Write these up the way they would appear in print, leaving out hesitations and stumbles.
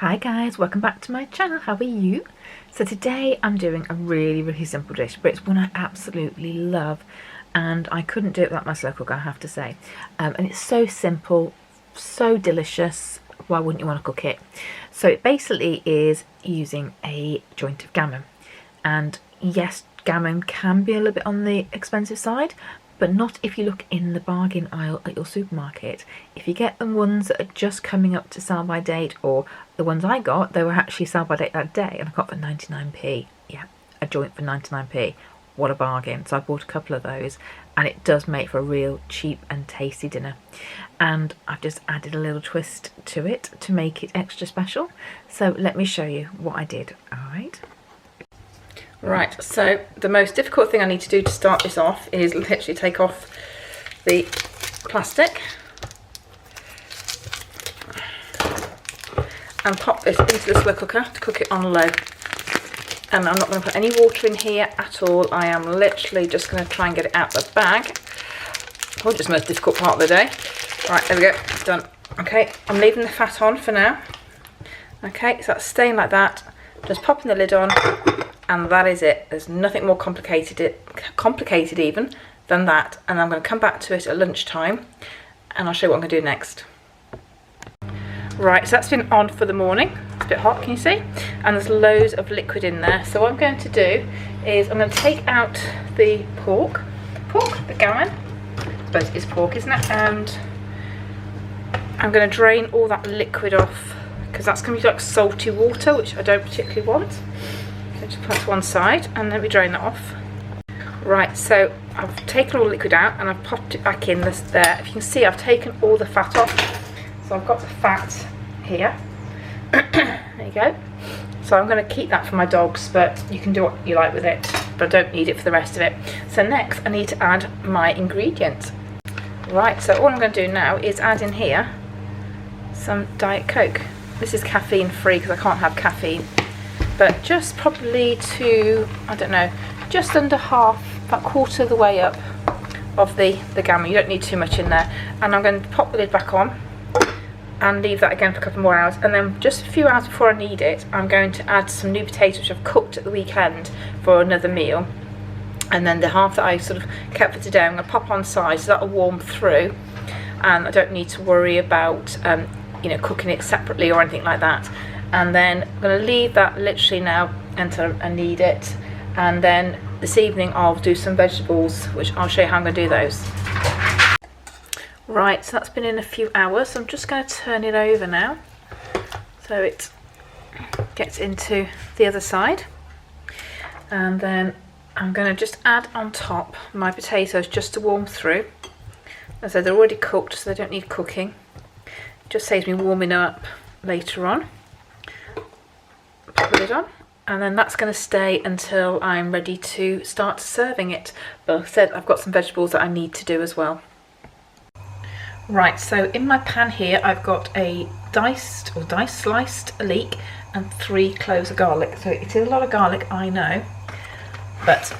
Hi guys, welcome back to my channel. How are you? So today I'm doing a really simple dish, but it's one I absolutely love and I couldn't do it without my slow cooker, I have to say. And it's so simple, so delicious. Why wouldn't you want to cook it? So it basically is using a joint of gammon, and yes, gammon can be a little bit on the expensive side, but not if you look in the bargain aisle at your supermarket. If you get the ones that are just coming up to sell by date, or the ones I got, they were actually sell by date that day and I got for 99p. Yeah, a joint for 99p. What a bargain. So I bought a couple of those, and it does make for a real cheap and tasty dinner. And I've just added a little twist to it to make it extra special. So let me show you what I did. Alright. Right, so the most difficult thing I need to do to start this off is literally take off the plastic and pop this into the slow cooker to cook it on low. And I'm not going to put any water in here at all. I am literally just going to try and get it out of the bag. Probably just the most difficult part of the day. Right, there we go, it's done. Okay, I'm leaving the fat on for now. Okay, so that's staying like that. Just popping the lid on, and that is it. There's nothing more complicated even than that. And I'm going to come back to it at lunchtime and I'll show you what I'm going to do next. Right, so that's been on for the morning. It's a bit hot, can you see? And there's loads of liquid in there. So what I'm going to do is I'm going to take out the the gammon. I suppose it is pork, isn't it? And I'm going to drain all that liquid off, because that's going to be like salty water, which I don't particularly want. So just put that to one side and let me drain that off. Right, so I've taken all the liquid out and I've popped it back in there. If you can see, I've taken all the fat off. So I've got the fat here. There you go. So I'm going to keep that for my dogs, but you can do what you like with it, but I don't need it for the rest of it. So next I need to add my ingredients. Right, so all I'm going to do now is add in here some Diet Coke. This is caffeine free because I can't have caffeine, but just probably to, I don't know, just under half, about quarter of the way up of the gammon. You don't need too much in there. And I'm going to pop the lid back on and leave that again for a couple more hours, and then just a few hours before I need it, I'm going to add some new potatoes which I've cooked at the weekend for another meal. And then the half that I sort of kept for today, I'm going to pop on side so that'll warm through, and I don't need to worry about you know, cooking it separately or anything like that. And then I'm going to leave that literally now until I need it, and then this evening I'll do some vegetables, which I'll show you how I'm going to do those. Right, so that's been in a few hours, so I'm just going to turn it over now so it gets into the other side, and then I'm going to just add on top my potatoes just to warm through. As I said, they're already cooked, so they don't need cooking. It just saves me warming up later on. Put the lid on, and then that's going to stay until I'm ready to start serving it. But like I said, I've got some vegetables that I need to do as well. Right, so in my pan here I've got a sliced leek and 3 cloves of garlic. So it is a lot of garlic, I know, but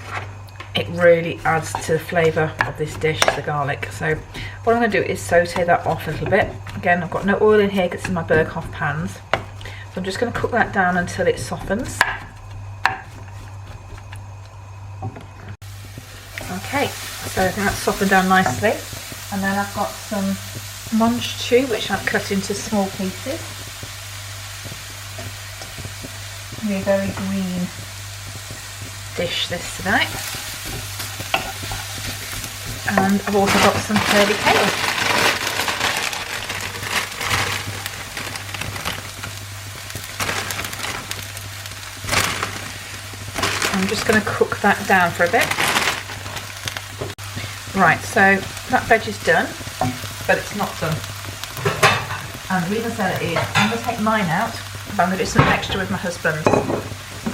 it really adds to the flavour of this dish, the garlic. So what I'm going to do is saute that off a little bit. Again, I've got no oil in here because it's in my Berghoff pans. So I'm just going to cook that down until it softens. Okay, so I think that's softened down nicely. And then I've got some mange choux, which I've cut into small pieces. It'll be a very green dish this tonight. And I've also got some curly kale. I'm just going to cook that down for a bit. Right, so that veg is done, but it's not done. And the reason I said it is, I'm going to take mine out, but I'm going to do something extra with my husband's.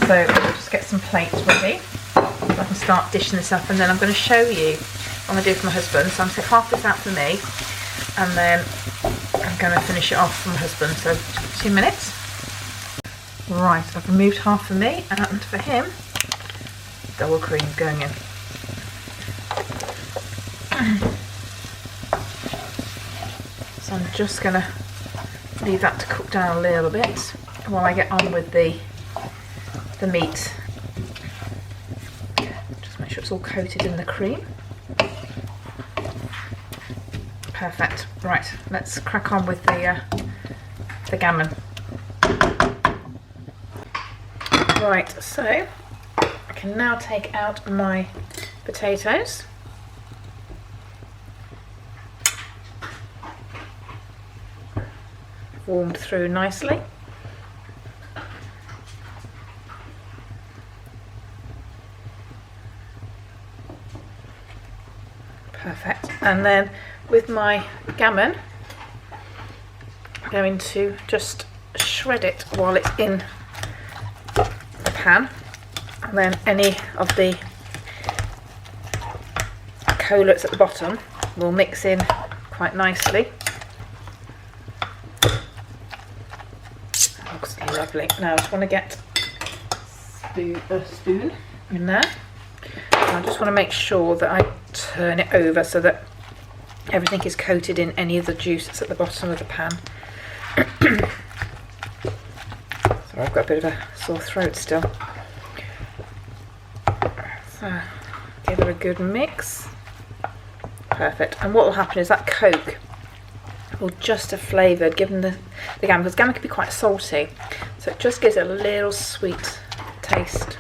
So I'll just get some plates ready, so I can start dishing this up, and then I'm going to show you what I'm going to do for my husband. So I'm going to take half this out for me, and then I'm going to finish it off for my husband, so 2 minutes. Right, I've removed half for me, and for him, double cream going in. So I'm just going to leave that to cook down a little bit while I get on with the meat. Just make sure it's all coated in the cream. Perfect. Right, let's crack on with the gammon. Right, so I can now take out my potatoes. Warmed through nicely. Perfect. And then with my gammon, I'm going to just shred it while it's in the pan, and then any of the coleslaw at the bottom will mix in quite nicely. Looks lovely. Now I just want to get a spoon in there. I just want to make sure that I turn it over so that everything is coated in any of the juice that's at the bottom of the pan. Sorry, I've got a bit of a sore throat still. So give it a good mix. Perfect. And what will happen is that Coke will just have flavoured, given the gammon, because gammon can be quite salty, so it just gives it a little sweet taste.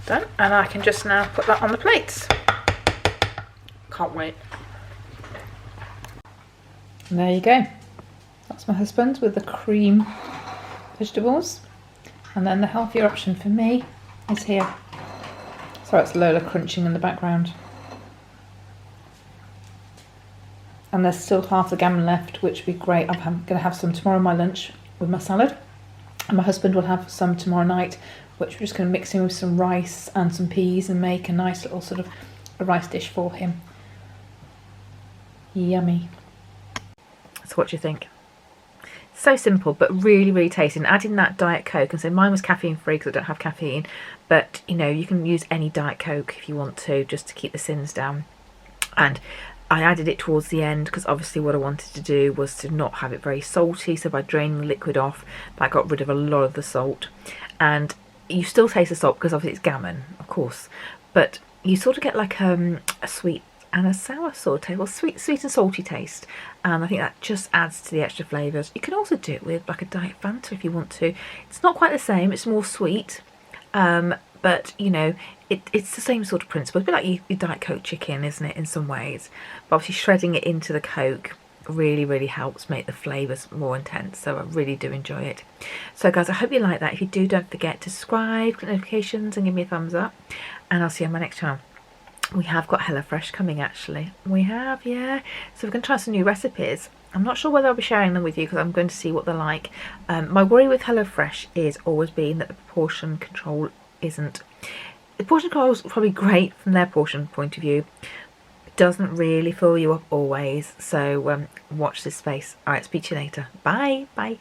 Done, and I can just now put that on the plates. Can't wait. And there you go. That's my husband with the cream vegetables, and then the healthier option for me is here. So it's Lola crunching in the background. And there's still half the gammon left, which would be great. I'm going to have some tomorrow in my lunch with my salad, and my husband will have some tomorrow night, which we're just going to mix in with some rice and some peas and make a nice little sort of a rice dish for him. Yummy. So what do you think? So simple, but really, really tasty. And adding that Diet Coke, and so mine was caffeine free because I don't have caffeine, but you know, you can use any Diet Coke if you want to, just to keep the sins down. And I added it towards the end because obviously what I wanted to do was to not have it very salty, so by draining the liquid off, that got rid of a lot of the salt. And you still taste the salt because obviously it's gammon, of course, but you sort of get like a sweet and a sour sort of taste, well, sweet and salty taste, and I think that just adds to the extra flavours. You can also do it with like a Diet Fanta if you want to. It's not quite the same, it's more sweet, but you know, it's the same sort of principle. It's a bit like your Diet Coke chicken, isn't it, in some ways, but obviously shredding it into the Coke really helps make the flavours more intense, so I really do enjoy it. So guys, I hope you like that. If you do, don't forget to subscribe, click notifications and give me a thumbs up, and I'll see you on my next channel. We have got HelloFresh coming, actually. We have, yeah. So we're going to try some new recipes. I'm not sure whether I'll be sharing them with you because I'm going to see what they're like. My worry with HelloFresh is always been that the portion control isn't. The portion control is probably great from their portion point of view. It doesn't really fill you up always. So watch this space. All right, speak to you later. Bye. Bye.